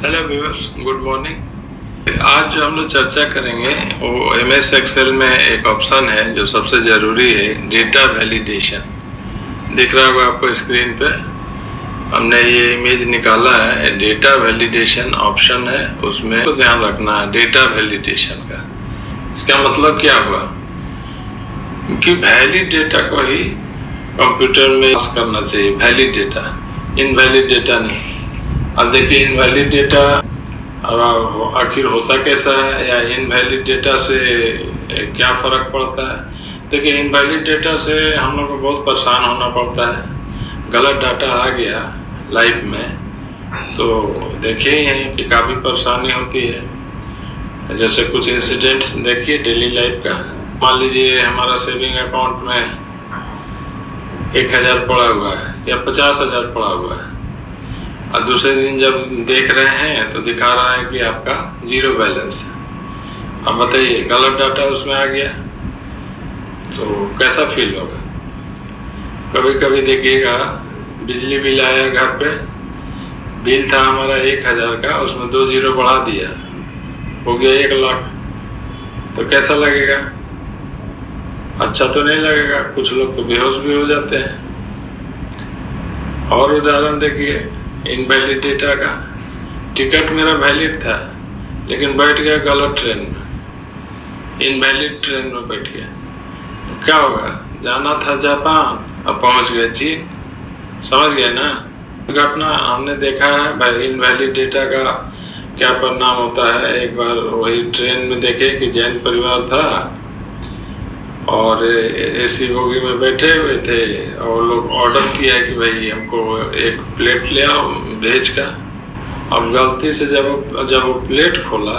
Hello viewers, good morning. आज जो हम लोग चर्चा करेंगे वो एमएस एक्सेल में एक ऑप्शन है जो सबसे ज़रूरी है, डेटा वैलिडेशन। दिख रहा होगा आपको स्क्रीन पे। हमने ये इमेज निकाला है, डेटा वैलिडेशन ऑप्शन है, उसमें तो ध्यान रखना है डेटा वैलिडेशन का। इसका मतलब क्या हुआ कि वैलिड डेटा को ही कंप्यूटर में पास करना चाहिए, वैलिड डेटा, इनवैलिड डेटा नहीं। अब देखिए इनवैलिड डेटा आखिर होता कैसा है या इनवैलिड डेटा से क्या फ़र्क पड़ता है। देखिए इनवैलिड डेटा से हम लोग को बहुत परेशान होना पड़ता है। गलत डाटा आ गया लाइफ में तो देखिए ही कि काफ़ी परेशानी होती है। जैसे कुछ इंसिडेंट्स देखिए डेली लाइफ का। मान लीजिए हमारा सेविंग अकाउंट में 1000 पड़ा हुआ है या 50,000 पड़ा हुआ है, और दूसरे दिन जब देख रहे हैं तो दिखा रहा है कि आपका 0 बैलेंस है। अब बताइए गलत डाटा उसमें आ गया तो कैसा फील होगा। कभी कभी देखिएगा बिजली बिल आया घर पे, बिल था हमारा 1000 का, उसमें 2 0 बढ़ा दिया, हो गया 1 लाख। तो कैसा लगेगा? अच्छा तो नहीं लगेगा। कुछ लोग तो बेहोश भी हो जाते हैं। और उदाहरण देखिए इनवैलिड डेटा का। टिकट मेरा वैलिड था लेकिन बैठ गया गलत ट्रेन में, इनवैलिड ट्रेन में बैठ गया तो क्या होगा? जाना था जापान और पहुंच गए चीन। समझ गए ना घटना। हमने देखा है भाई इनवैलिड डेटा का क्या परिणाम होता है। एक बार वही ट्रेन में देखे कि जैन परिवार था और एसी बोगी में बैठे हुए थे और लोग ऑर्डर किया कि भाई हमको 1 प्लेट ले आओ वेज का। अब गलती से जब वो प्लेट खोला,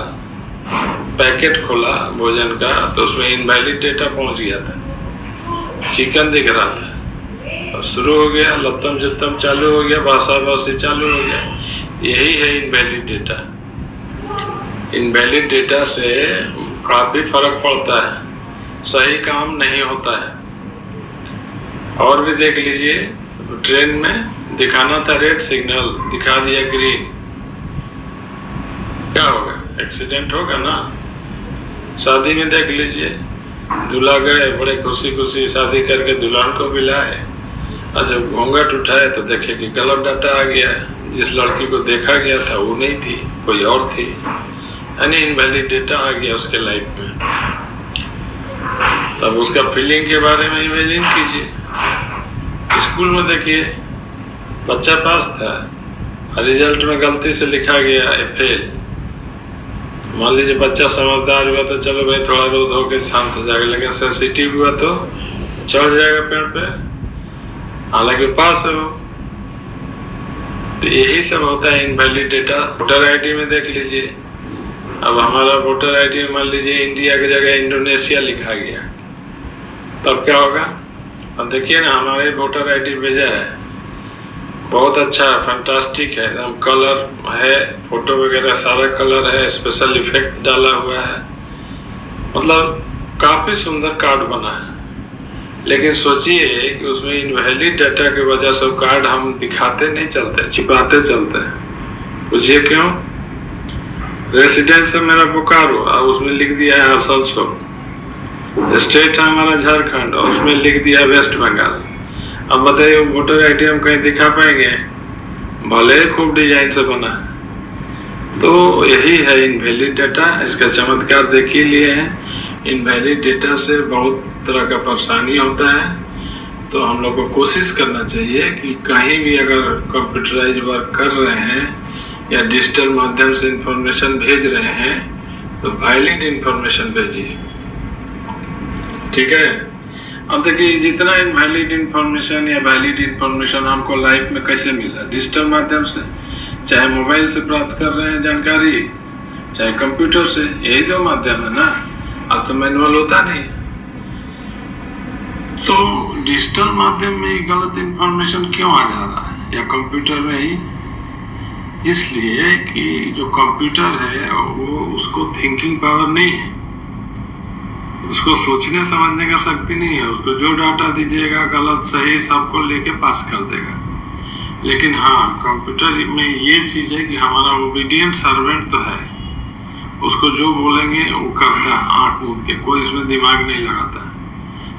पैकेट खोला भोजन का, तो उसमें इनवैलिड डेटा पहुंच गया था। चिकन दिख रहा था और शुरू हो गया लत्तम जत्तम चालू हो गया, भाषा भाषी चालू हो गया। यही है इनवैलिड डेटा। इनवैलिड डेटा से काफ़ी फर्क पड़ता है, सही काम नहीं होता है। और भी देख लीजिए ट्रेन में दिखाना था रेड सिग्नल, दिखा दिया ग्रीन, क्या होगा? एक्सीडेंट होगा ना। शादी में देख लीजिए दूल्हा गए, बड़े खुशी खुशी शादी करके दुल्हन को बुलाए, और जब घूंघट उठाए तो देखे कि गलत डाटा आ गया है। जिस लड़की को देखा गया था वो नहीं थी, कोई और थी, यानी इनवैलिड डेटा आ गया उसके लाइफ में। तब उसका फीलिंग के बारे में इमेजिन कीजिए। स्कूल में देखिए बच्चा पास था, रिजल्ट में गलती से लिखा गया फेल। मान लीजिए बच्चा समझदार हुआ तो चलो भाई थोड़ा रोध हो के शांत हो जाएगा, लेकिन सेंसिटिव हुआ तो चढ़ जाएगा पेड़ पे, हालांकि पास है वो। तो यही सब होता है इनवैलिड डेटा। वोटर आईडी में देख लीजिए, अब हमारा वोटर आईडी में मान लीजिए इंडिया की जगह इंडोनेशिया लिखा गया, तब क्या होगा? अब देखिए ना हमारे वोटर आईडी भेजा है, बहुत अच्छा है, फैंटास्टिक है एकदम, कलर है, फोटो वगैरह सारा कलर है, स्पेशल इफेक्ट डाला हुआ है, मतलब काफ़ी सुंदर कार्ड बना है। लेकिन सोचिए कि उसमें इनवैलिड डाटा की वजह से कार्ड हम दिखाते नहीं चलते, छिपाते चलते हैं। पूछिए क्यों? रेसिडेंस है मेरा बोकारो और उसमें लिख दिया है असनसोल। स्टेट है हमारा झारखंड और उसमें लिख दिया वेस्ट बंगाल। अब बताइए वोटर आईडी हम कहीं दिखा पाएंगे? भले ही खूब डिजाइन से बना है। तो यही है इनवैलिड डाटा। इसका चमत्कार देख ही लिए हैं। इनवैलिड डेटा से बहुत तरह का परेशानी होता है। तो हम लोग को कोशिश करना चाहिए कि कहीं भी अगर कंप्यूटराइज वर्क कर रहे हैं या डिजिटल माध्यम से इंफॉर्मेशन भेज रहे हैं तो वैलिड इंफॉर्मेशन भेजिए, ठीक है। अब देखिए जितना इनवैलिड इंफॉर्मेशन या वैलिड इंफॉर्मेशन हमको लाइफ में कैसे मिला? डिजिटल माध्यम से, चाहे मोबाइल से प्राप्त कर रहे हैं जानकारी, चाहे कंप्यूटर से, यही 2 माध्यम है ना। अब तो मैनुअल होता नहीं। तो डिजिटल माध्यम में गलत इंफॉर्मेशन क्यों आ जा रहा है या कंप्यूटर में ही? इसलिए कि जो कंप्यूटर है वो उसको थिंकिंग पावर नहीं है, उसको सोचने समझने का शक्ति नहीं है। उसको जो डाटा दीजिएगा गलत सही सबको लेके पास कर देगा। लेकिन हाँ, कंप्यूटर में ये चीज है कि हमारा ओबीडियंट सर्वेंट तो है, उसको जो बोलेंगे वो करता है आंख मूंद के, कोई इसमें दिमाग नहीं लगाता।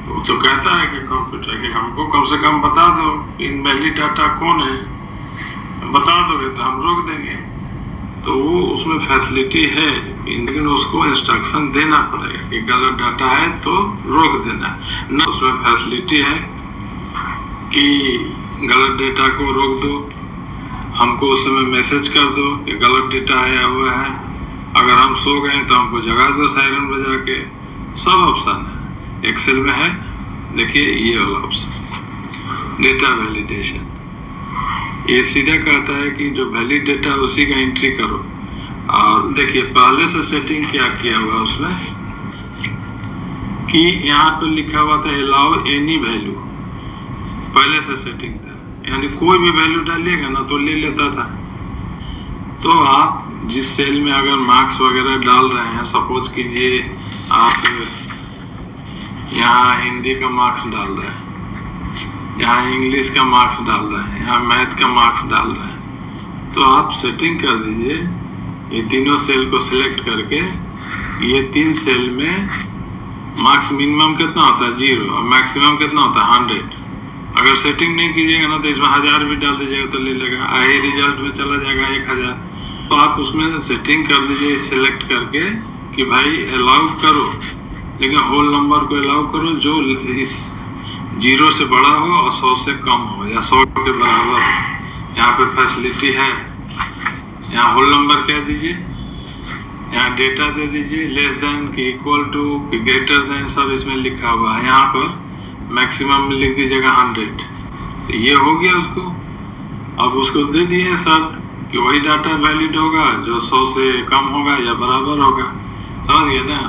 वो तो कहता है कि कंप्यूटर के हमको कम से कम बता दो इनवैलिड डाटा कौन है, बता दोगे तो हम रोक देंगे। तो वो उसमें फैसिलिटी है, लेकिन उसको इंस्ट्रक्शन देना पड़ेगा कि गलत डाटा है तो रोक देना। न उसमें फैसिलिटी है कि गलत डेटा को रोक दो, हमको उस समय मैसेज कर दो कि गलत डेटा आया हुआ है, अगर हम सो गए तो हमको जगा दो सायरन बजा के। सब ऑप्शन है एक्सेल में है। देखिए ये वाला ऑप्शन डेटा वैलिडेशन, ये सीधा कहता है कि जो वैलिड डेटा है उसी का एंट्री करो। और देखिए पहले से सेटिंग क्या किया हुआ उसमें कि यहाँ पे लिखा हुआ था अलाउ एनी वैल्यू, पहले से सेटिंग था, यानी कोई भी वैल्यू डालिएगा ना तो ले लेता था। तो आप जिस सेल में अगर मार्क्स वगैरह डाल रहे हैं, सपोज कीजिए आप यहाँ हिंदी का मार्क्स डाल रहे हैं, यहाँ इंग्लिश का मार्क्स डाल रहे हैं, यहाँ मैथ का मार्क्स डाल रहे हैं, तो आप सेटिंग कर दीजिए ये तीनों सेल को सिलेक्ट करके, ये 3 सेल में मार्क्स मिनिमम कितना होता है 0 और मैक्सिमम कितना होता है 100। अगर सेटिंग नहीं कीजिएगा ना तो इसमें 1000 भी डाल दीजिएगा तो ले लेगा, आई रिजल्ट में चला जाएगा 1000। तो आप उसमें सेटिंग कर दीजिए सिलेक्ट करके कि भाई अलाउ करो, लेकिन होल नंबर को अलाउ करो जो इस 0 से बड़ा हो और 100 से कम हो या 100 के बराबर हो। यहाँ पे फैसिलिटी है, यहाँ होल नंबर कह दीजिए, यहाँ डेटा दे दीजिए, लेस देन कि इक्वल टू कि ग्रेटर देन, सब इसमें लिखा हुआ है। यहाँ पर मैक्सिमम में लिख दीजिएगा 100। तो ये हो गया उसको। अब उसको दे दिए शर्त कि वही डाटा वैलिड होगा जो 100 से कम होगा या बराबर होगा। समझ गए ना।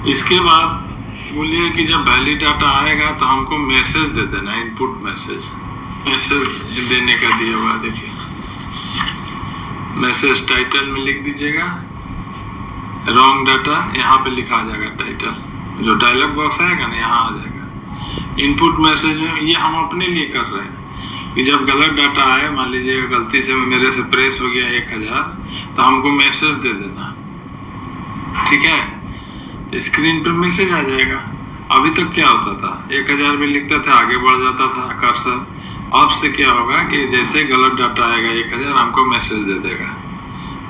इसके बाद बोलिए कि जब वैलिड डाटा आएगा तो हमको मैसेज दे देना, इनपुट मैसेज देने का दिया हुआ। देखिए मैसेज टाइटल में लिख दीजिएगा रॉन्ग डाटा, यहाँ पे लिखा आ जाएगा टाइटल, जो डायलॉग बॉक्स आएगा ना यहाँ आ जाएगा। इनपुट मैसेज में ये हम अपने लिए कर रहे हैं कि जब गलत डाटा आए, मान लीजिए गलती से मेरे से प्रेस हो गया 1000, तो हमको मैसेज दे देना, ठीक है। स्क्रीन पर मैसेज आ जाएगा। अभी तक क्या होता था 1000 भी लिखता था, आगे बढ़ जाता था कर्सर। अब से क्या होगा कि जैसे गलत डाटा आएगा 1000 हमको मैसेज दे देगा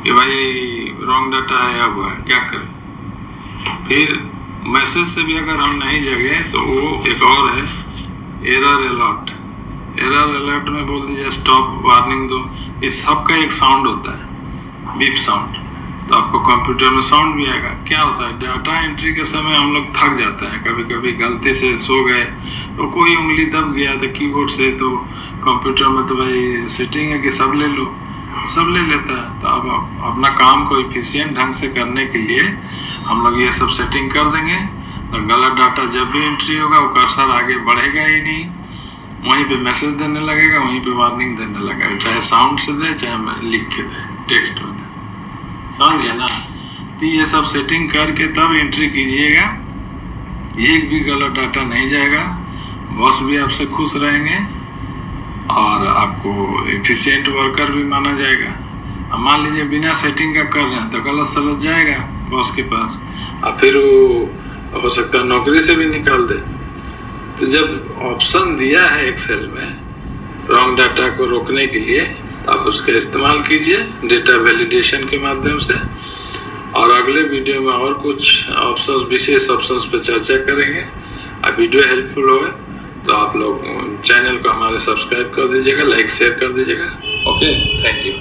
कि भाई रॉन्ग डाटा आया हुआ है, क्या करें। फिर मैसेज से भी अगर हम नहीं जगे तो वो एक और है एरर अलर्ट। एरर अलर्ट में बोल दीजिए स्टॉप वार्निंग दो। इस सब का एक साउंड होता है बीप साउंड, तो आपको कंप्यूटर में साउंड भी आएगा। क्या होता है डाटा एंट्री के समय हम लोग थक जाते हैं, कभी कभी गलती से सो गए तो कोई उंगली दब गया था कीबोर्ड से, तो कंप्यूटर में तो भाई सेटिंग है कि सब ले लो, सब ले लेता है। तो अब अपना काम को एफिशिएंट ढंग से करने के लिए हम लोग ये सब सेटिंग कर देंगे। तो गलत डाटा जब भी एंट्री होगा वो कर्सर आगे बढ़ेगा ही नहीं, वहीं पे मैसेज देने लगेगा, वहीं पे वार्निंग देने लगेगा, चाहे साउंड से दे चाहे लिख के दे, टेक्स्ट में दे। समझ गया ना। तो ये सब सेटिंग करके तब एंट्री कीजिएगा, एक भी गलत डाटा नहीं जाएगा, बॉस भी आपसे खुश रहेंगे और आपको एफिशिएंट वर्कर भी माना जाएगा। अब मान लीजिए बिना सेटिंग का कर रहे हैं तो गलत सलत जाएगा बॉस के पास और फिर वो हो सकता है नौकरी से भी निकाल दे। तो जब ऑप्शन दिया है एक्सेल में रॉन्ग डाटा को रोकने के लिए, तो आप उसका इस्तेमाल कीजिए डेटा वैलिडेशन के माध्यम से। और अगले वीडियो में और कुछ ऑप्शंस, विशेष ऑप्शंस पे चर्चा करेंगे। अब वीडियो हेल्पफुल हो तो आप लोग चैनल को हमारे सब्सक्राइब कर दीजिएगा, लाइक शेयर कर दीजिएगा। Okay, thank you.